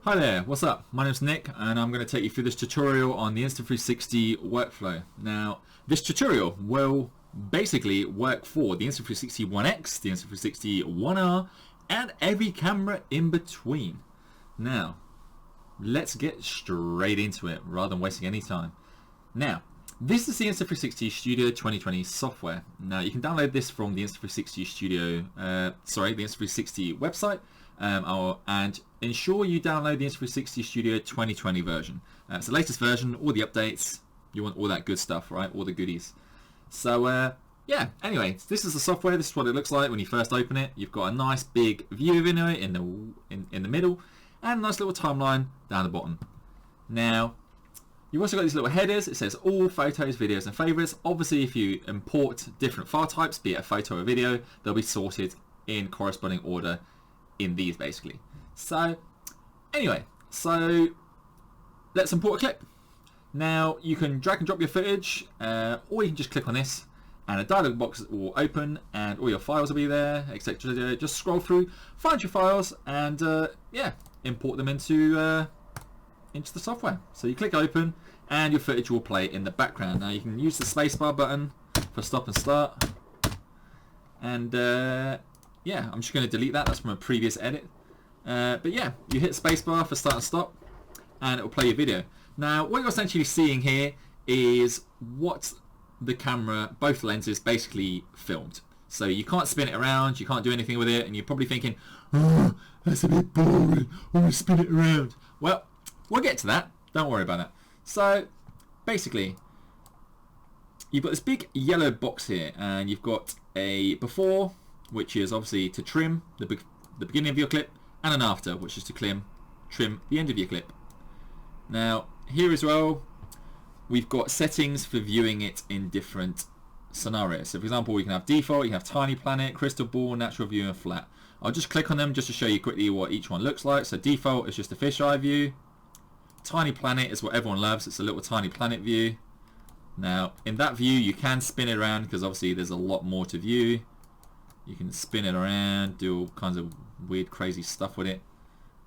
Hi there, what's up? My name's Nick and I'm going to take you through this tutorial on the Insta360 workflow. Now, this tutorial will basically work for the Insta360 One X, the Insta360 One R, and every camera in between. Now, let's get straight into it rather than wasting any time. Now, this is the Insta360 Studio 2020 software. Now, you can download this from the Insta360 Studio, the Insta360 website, and ensure you download the Insta360 Studio 2020 version. It's the latest version, all the updates. You want all that good stuff, right? All the goodies. So, yeah. Anyway, this is the software. This is what it looks like when you first open it. You've got a nice big view of it in the middle, and a nice little timeline down the bottom. Now, you've also got these little headers. It says all photos, videos, and favorites. Obviously, if you import different file types, be it a photo or video, they'll be sorted in corresponding order in these basically. So anyway, let's import a clip. Now you can drag and drop your footage, or you can just click on this and a dialog box will open and all your files will be there, etc. Just scroll through, find your files, and yeah, import them into the software. So you click open and your footage will play in the background. Now you can use the spacebar button for stop and start, and yeah, I'm just going to delete that. That's from a previous edit. But yeah, you hit spacebar for start and stop, and it will play your video. Now, what you're essentially seeing here is what the camera, both lenses, basically filmed. So you can't spin it around, you can't do anything with it, and you're probably thinking, oh, that's a bit boring, I want to spin it around. Well, we'll get to that. Don't worry about that. So, basically, you've got this big yellow box here, and you've got a before, which is obviously to trim the beginning of your clip, and an after, which is to trim the end of your clip. Now, here as well, we've got settings for viewing it in different scenarios. So, for example, we can have default, you can have tiny planet, crystal ball, natural view, and flat. I'll just click on them just to show you quickly what each one looks like. So, default is just a fisheye view. Tiny planet is what everyone loves. It's a little tiny planet view. Now, in that view, you can spin it around because obviously there's a lot more to view. You can spin it around, do all kinds of weird, crazy stuff with it.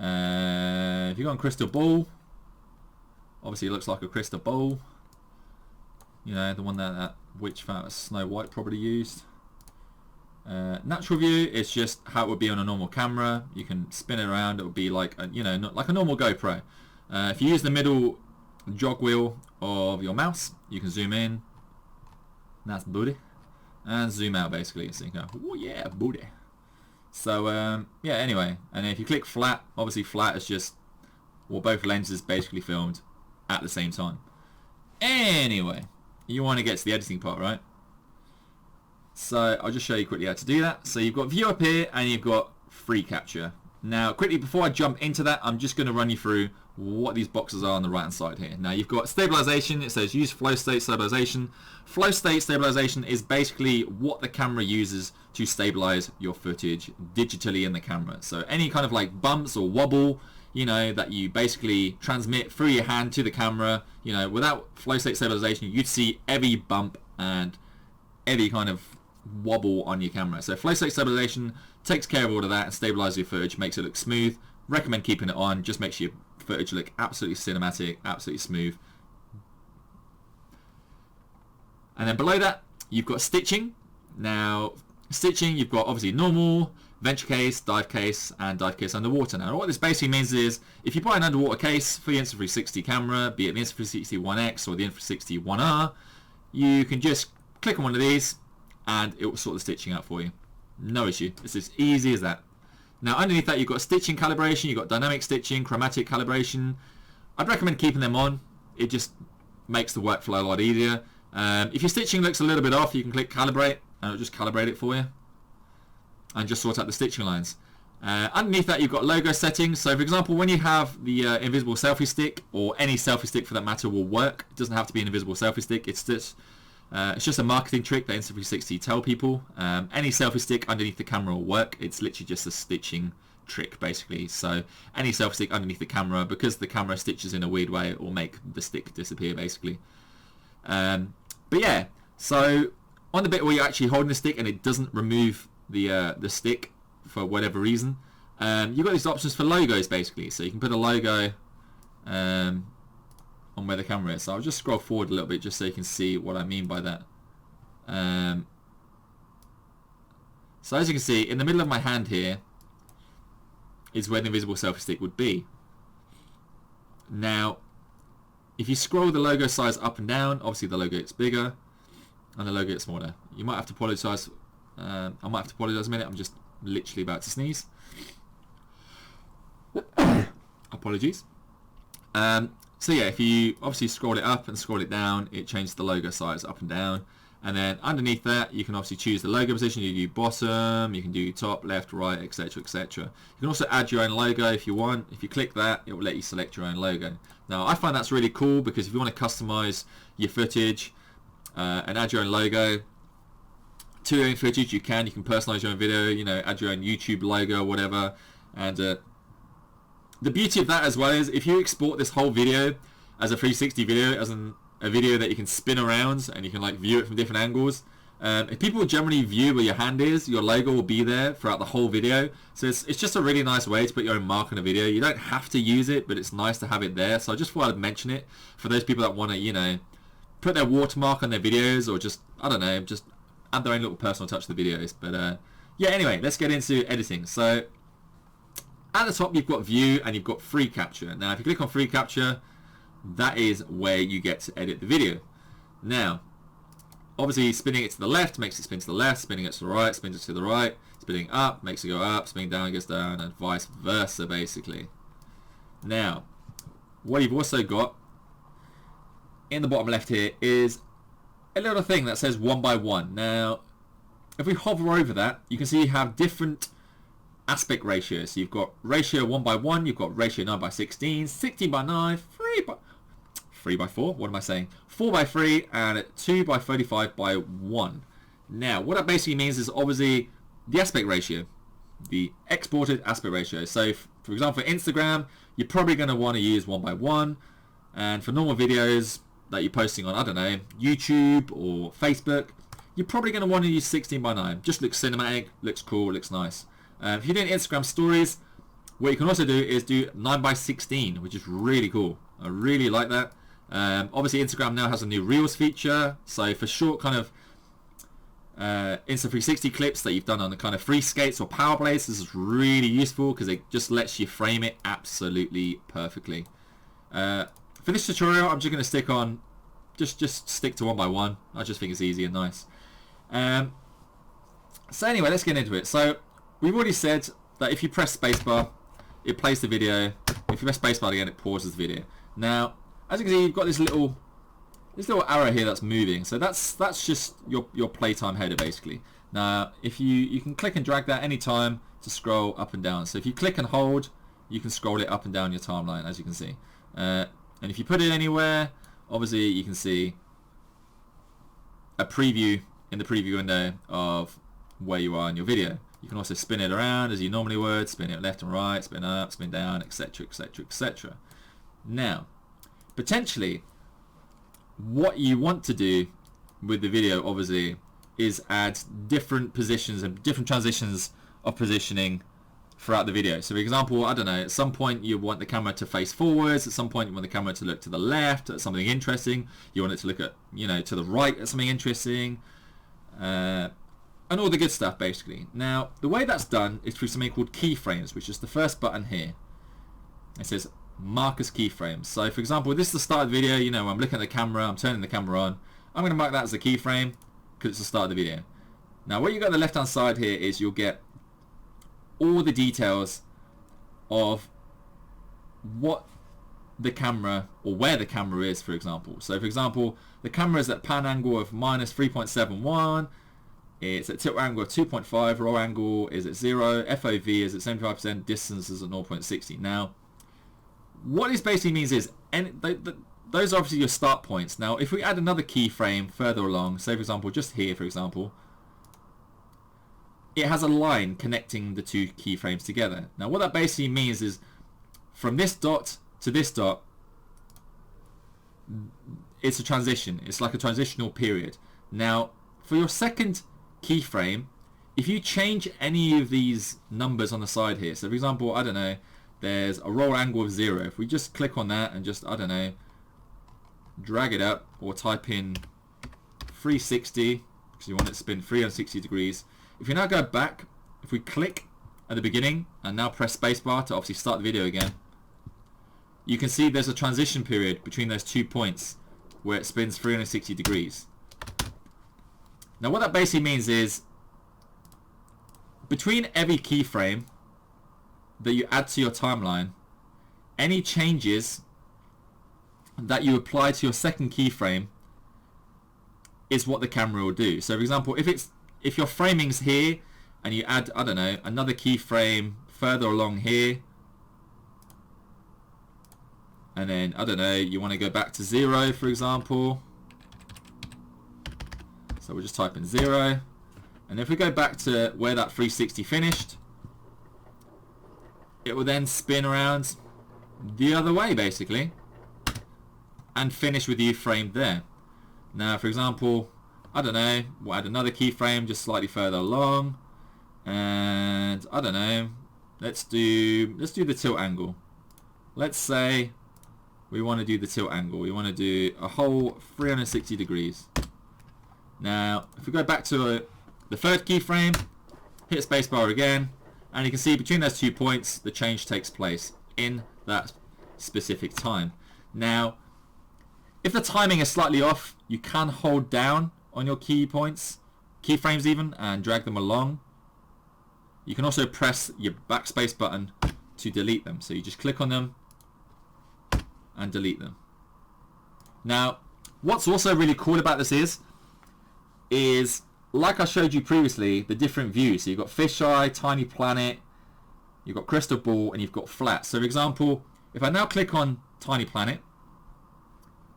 If you go on crystal ball, obviously it looks like a crystal ball. You know, the one that witch out Snow White probably used. Natural view is just how it would be on a normal camera. You can spin it around. It would be like not like a normal GoPro. If you use the middle jog wheel of your mouse, you can zoom in. That's booty. And zoom out basically, so you go, oh yeah, booty. So yeah, anyway, and if you click flat, obviously flat is just both lenses basically filmed at the same time. Anyway, you want to get to the editing part, right? So I'll just show you quickly how to do that. So you've got view up here and you've got free capture. Now quickly, before I jump into that, I'm just going to run you through what these boxes are on the right hand side here. Now you've got stabilization. It says use flow state stabilization. Flow state stabilization is basically what the camera uses to stabilize your footage digitally in the camera. So any kind of like bumps or wobble, that you basically transmit through your hand to the camera, without flow state stabilization, you'd see every bump and every kind of wobble on your camera. So flow state stabilization takes care of all of that and stabilizes your footage, makes it look smooth. Recommend keeping it on, just makes your footage look absolutely cinematic, absolutely smooth. And then below that, you've got stitching. Now, stitching, you've got obviously normal, venture case, dive case, and dive case underwater. Now, what this basically means is, if you buy an underwater case for the Insta360 camera, be it the Insta360 One X or the Insta360 One R, you can just click on one of these, and it will sort the stitching out for you. No issue. It's as easy as that. Now, underneath that, you've got stitching calibration, you've got dynamic stitching, chromatic calibration. I'd recommend keeping them on. It just makes the workflow a lot easier. If your stitching looks a little bit off, you can click calibrate, and it'll just calibrate it for you and just sort out the stitching lines. Underneath that, you've got logo settings. So, for example, when you have the invisible selfie stick, or any selfie stick for that matter, will work. It doesn't have to be an invisible selfie stick. It's just a marketing trick that Insta360 tell people. Any selfie stick underneath the camera will work. It's literally just a stitching trick, basically. So any selfie stick underneath the camera, because the camera stitches in a weird way, it will make the stick disappear, basically. But yeah, so on the bit where you're actually holding the stick and it doesn't remove the stick for whatever reason, you've got these options for logos basically. So you can put a logo on where the camera is. So I'll just scroll forward a little bit just so you can see what I mean by that. So as you can see, in the middle of my hand here is where the invisible selfie stick would be. Now, if you scroll the logo size up and down, obviously the logo gets bigger and the logo gets smaller. You might have to apologise. I might have to apologise a minute. I'm just literally about to sneeze. Apologies. So yeah, if you obviously scroll it up and scroll it down, it changes the logo size up and down. And then underneath that, you can obviously choose the logo position. You can do bottom, you can do top, left, right, etc, etc. You can also add your own logo if you want. If you click that, it will let you select your own logo. Now, I find that's really cool because if you want to customize your footage and add your own logo to your own footage, you can. You can personalize your own video, you know, add your own YouTube logo or whatever. And the beauty of that as well is if you export this whole video as a 360 video, as a video that you can spin around and you can like view it from different angles. If people generally view where your hand is, your logo will be there throughout the whole video. So it's just a really nice way to put your own mark on a video. You don't have to use it, but it's nice to have it there. So I just thought I'd mention it for those people that want to, you know, put their watermark on their videos or just, I don't know, just add their own little personal touch to the videos. But yeah, anyway, let's get into editing. So at the top, you've got view and you've got free capture. Now, if you click on free capture, that is where you get to edit the video. Now, obviously spinning it to the left makes it spin to the left, spinning it to the right spins it to the right, spinning up makes it go up, spinning down goes down, and vice versa basically. Now, what you've also got in the bottom left here is a little thing that says 1 by 1. Now, if we hover over that, you can see you have different aspect ratios. So you've got ratio 1 by 1, you've got ratio 9 by 16, 16 by 9, 3 by 4, what am I saying? 4 by 3 and 2 by 35 by 1. Now, what that basically means is obviously the aspect ratio, the exported aspect ratio. So, for example, for Instagram, you're probably going to want to use 1 by 1. And for normal videos that you're posting on, I don't know, YouTube or Facebook, you're probably going to want to use 16 by 9. Just looks cinematic, looks cool, looks nice. If you're doing Instagram stories, what you can also do is do 9 by 16, which is really cool. I really like that. Obviously Instagram now has a new Reels feature, so for short kind of Insta 360 clips that you've done on the kind of free skates or power blades, this is really useful because it just lets you frame it absolutely perfectly. For this tutorial, I'm just going to stick on, just stick to 1 by 1. I just think it's easy and nice. So anyway, let's get into it. So we've already said that if you press spacebar, it plays the video. If you press spacebar again, it pauses the video. Now, as you can see, you've got this little arrow here that's moving. So that's just your playtime header basically. Now, if you can click and drag that anytime to scroll up and down. So if you click and hold, you can scroll it up and down your timeline, as you can see. And if you put it anywhere, obviously you can see a preview in the preview window of where you are in your video. You can also spin it around as you normally would, spin it left and right, spin up, spin down, etc, etc, etc. Now, potentially, what you want to do with the video, obviously, is add different positions and different transitions of positioning throughout the video. So, for example, I don't know, at some point you want the camera to face forwards, at some point you want the camera to look to the left at something interesting, you want it to look at, you know, to the right at something interesting, and all the good stuff, basically. Now, the way that's done is through something called keyframes, which is the first button here. It says mark as keyframes. So, for example, this is the start of the video. You know, I'm looking at the camera, I'm turning the camera on. I'm going to mark that as a keyframe because it's the start of the video. Now, what you got on the left-hand side here is you'll get all the details of what the camera or where the camera is, for example. So, for example, the camera is at pan angle of minus 3.71. It's at tilt angle of 2.5, raw angle is at 0, FOV is at 75%, distance is at 0.60. Now, what this basically means is, those are obviously your start points. Now, if we add another keyframe further along, say for example, just here for example, it has a line connecting the two keyframes together. Now, what that basically means is, from this dot to this dot, it's a transition. It's like a transitional period. Now, for your second keyframe, if you change any of these numbers on the side here, so for example, I don't know, there's a roll angle of 0. If we just click on that and just, I don't know, drag it up, or type in 360, because you want it to spin 360 degrees. If you now go back, if we click at the beginning and now press spacebar to obviously start the video again, you can see there's a transition period between those 2 points where it spins 360 degrees. Now what that basically means is, between every keyframe that you add to your timeline, any changes that you apply to your second keyframe is what the camera will do. So for example, if your framing's here and you add, I don't know, another keyframe further along here, and then, I don't know, you want to go back to 0, for example. So we'll just type in 0. And if we go back to where that 360 finished, it will then spin around the other way, basically, and finish with you framed there. Now, for example, I don't know, we'll add another keyframe just slightly further along. And, I don't know, let's do the tilt angle. Let's say we want to do the tilt angle. We want to do a whole 360 degrees. Now, if we go back to the third keyframe, hit spacebar again, and you can see between those 2 points, the change takes place in that specific time. Now, if the timing is slightly off, you can hold down on your keyframes even, and drag them along. You can also press your backspace button to delete them. So you just click on them and delete them. Now, what's also really cool about this is like I showed you previously, the different views. So you've got fisheye, tiny planet, you've got crystal ball, and you've got flat. So for example, if I now click on tiny planet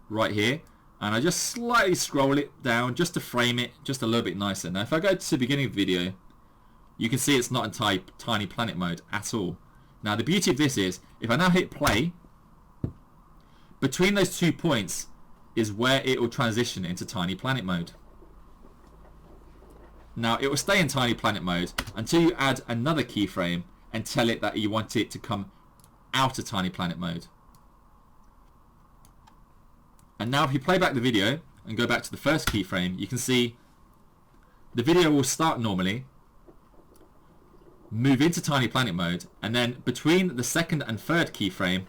right here, and I just slightly scroll it down just to frame it just a little bit nicer. Now if I go to the beginning of the video, you can see it's not in tiny planet mode at all. Now the beauty of this is, if I now hit play, between those 2 points is where it will transition into tiny planet mode. Now it will stay in tiny planet mode until you add another keyframe and tell it that you want it to come out of tiny planet mode. And now if you play back the video and go back to the first keyframe, you can see the video will start normally, move into tiny planet mode, and then between the second and third keyframe,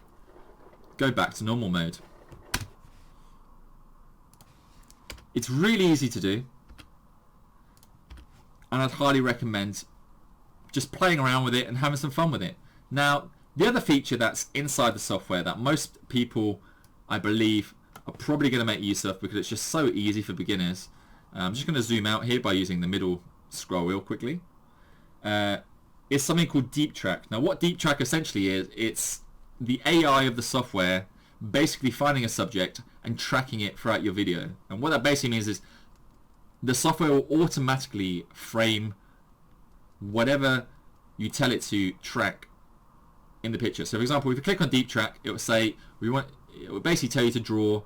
go back to normal mode. It's really easy to do, and I'd highly recommend just playing around with it and having some fun with it. Now, the other feature that's inside the software that most people, I believe, are probably going to make use of because it's just so easy for beginners. I'm just going to zoom out here by using the middle scroll wheel quickly. Is something called Deep Track. Now what Deep Track essentially is, it's the AI of the software basically finding a subject and tracking it throughout your video. And what that basically means is the software will automatically frame whatever you tell it to track in the picture. So for example, if you click on Deep Track, it will say it will basically tell you to draw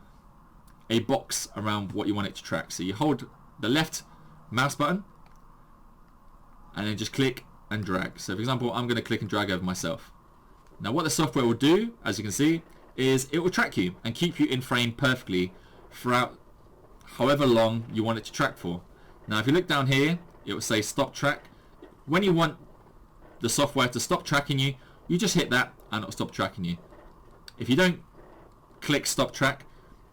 a box around what you want it to track. So you hold the left mouse button and then just click and drag. So for example, I'm going to click and drag over myself. Now what the software will do, as you can see, is it will track you and keep you in frame perfectly throughout however long you want it to track for. Now if you look down here, it will say stop track. When you want the software to stop tracking you, you just hit that and it'll stop tracking you. If you don't click stop track,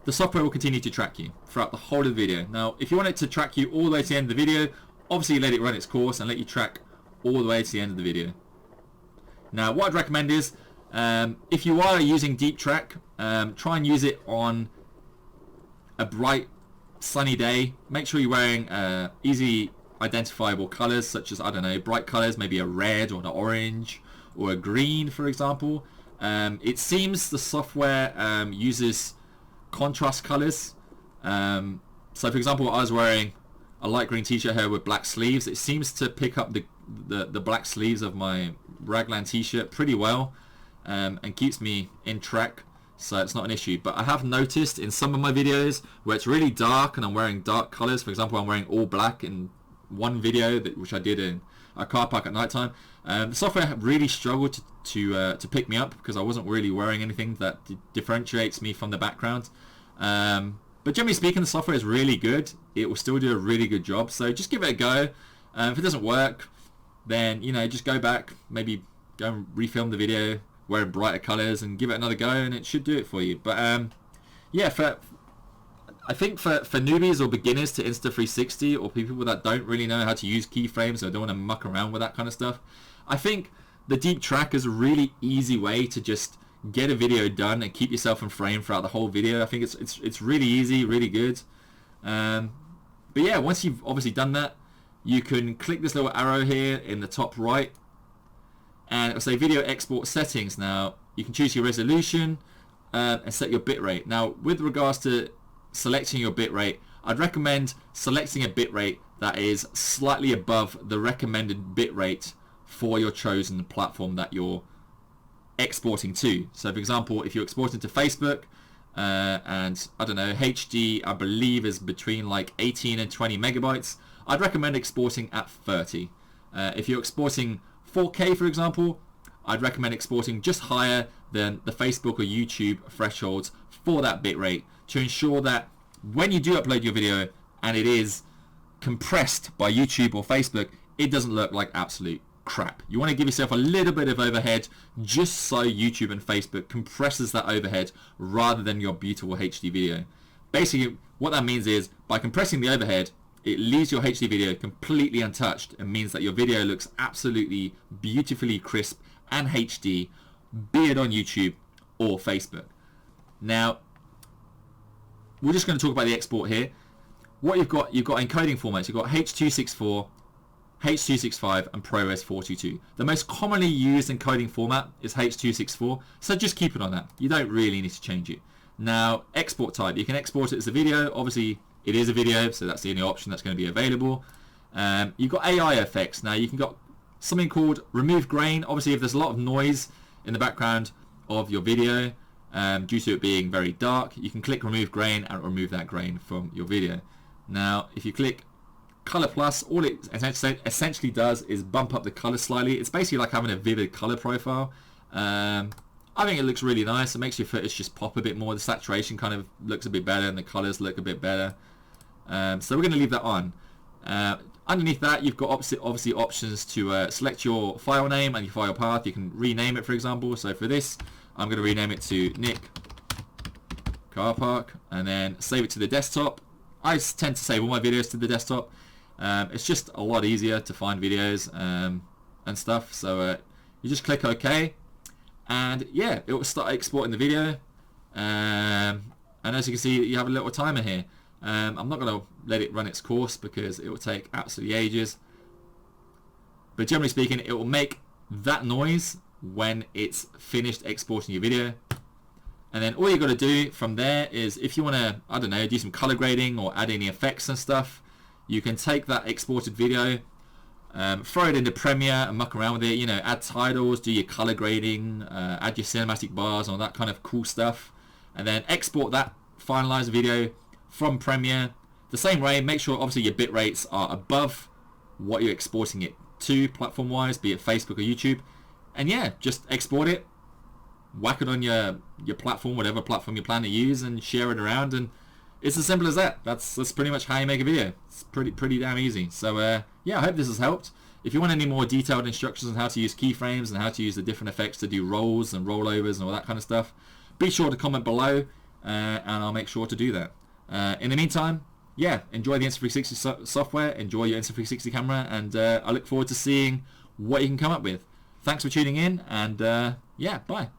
the software will continue to track you throughout the whole of the video. Now if you want it to track you all the way to the end of the video, obviously let it run its course and let you track all the way to the end of the video. Now what I'd recommend is, if you are using Deep Track, try and use it on a bright sunny day. Make sure you're wearing easy identifiable colors, such as, I don't know, bright colors, maybe a red or an orange or a green, for example. It seems the software uses contrast colors. So for example, I was wearing a light green t-shirt here with black sleeves. It seems to pick up the black sleeves of my raglan t-shirt pretty well, and keeps me in track, so it's not an issue. But I have noticed in some of my videos where it's really dark and I'm wearing dark colors, for example I'm wearing all black in one video which I did in a car park at night time. The software really struggled to pick me up because I wasn't really wearing anything that differentiates me from the background. But generally speaking, the software is really good. It will still do a really good job. So just give it a go. If it doesn't work, then just go back, maybe go and refilm the video, wear brighter colors, and give it another go, and it should do it for you. But yeah, I think for newbies or beginners to Insta360, or people that don't really know how to use keyframes or don't want to muck around with that kind of stuff, I think the deep track is a really easy way to just get a video done and keep yourself in frame throughout the whole video. I think it's really easy, really good. But yeah, once you've obviously done that, you can click this little arrow here in the top right, and it'll say video export settings. Now you can choose your resolution and set your bitrate. Now with regards to selecting your bitrate, I'd recommend selecting a bitrate that is slightly above the recommended bitrate for your chosen platform that you're exporting to. So for example, if you're exporting to Facebook, and I don't know, HD I believe is between like 18 and 20 megabytes, I'd recommend exporting at 30. If you're exporting 4K, for example, I'd recommend exporting just higher than the Facebook or YouTube thresholds for that bitrate, to ensure that when you do upload your video and it is compressed by YouTube or Facebook, it doesn't look like absolute crap. You want to give yourself a little bit of overhead just so YouTube and Facebook compresses that overhead rather than your beautiful HD video. Basically what that means is, by compressing the overhead, it leaves your HD video completely untouched and means that your video looks absolutely beautifully crisp and HD, be it on YouTube or Facebook. Now we're just going to talk about the export here. What you've got encoding formats. You've got H.264, H.265 and ProRes 422. The most commonly used encoding format is H.264, so just keep it on that. You don't really need to change it. Now, export type. You can export it as a video. Obviously, it is a video, so that's the only option that's going to be available. You've got AI effects. Now, you can got something called remove grain. Obviously, if there's a lot of noise in the background of your video, due to it being very dark, you can click remove grain and remove that grain from your video. Now, if you click Color Plus, all it essentially does is bump up the color slightly. It's basically like having a vivid color profile. I think it looks really nice. It makes your footage just pop a bit more. The saturation kind of looks a bit better and the colors look a bit better. So we're going to leave that on. Underneath that, you've got obviously options to select your file name and your file path. You can rename it, for example. So for this, I'm going to rename it to Nick Car Park and then save it to the desktop. I tend to save all my videos to the desktop. It's just a lot easier to find videos and stuff. So you just click OK, and yeah, it will start exporting the video. And as you can see, you have a little timer here. I'm not going to let it run its course because it will take absolutely ages. But generally speaking, it will make that noise when it's finished exporting your video. And then all you got to do from there is, if you want to, I don't know, do some color grading or add any effects and stuff, you can take that exported video, throw it into Premiere and muck around with it, add titles, do your color grading, add your cinematic bars, all that kind of cool stuff, and then export that finalized video from Premiere. The same way, make sure obviously your bit rates are above what you're exporting it to platform wise, be it Facebook or YouTube, and yeah, just export it, whack it on your platform, whatever platform you plan to use, and share it around, and it's as simple as that. That's pretty much how you make a video. It's pretty damn easy. So yeah, I hope this has helped. If you want any more detailed instructions on how to use keyframes and how to use the different effects to do rolls and rollovers and all that kind of stuff, be sure to comment below, and I'll make sure to do that. In the meantime, yeah, enjoy the Insta360 software, enjoy your Insta360 camera, and I look forward to seeing what you can come up with. Thanks for tuning in, and yeah, bye.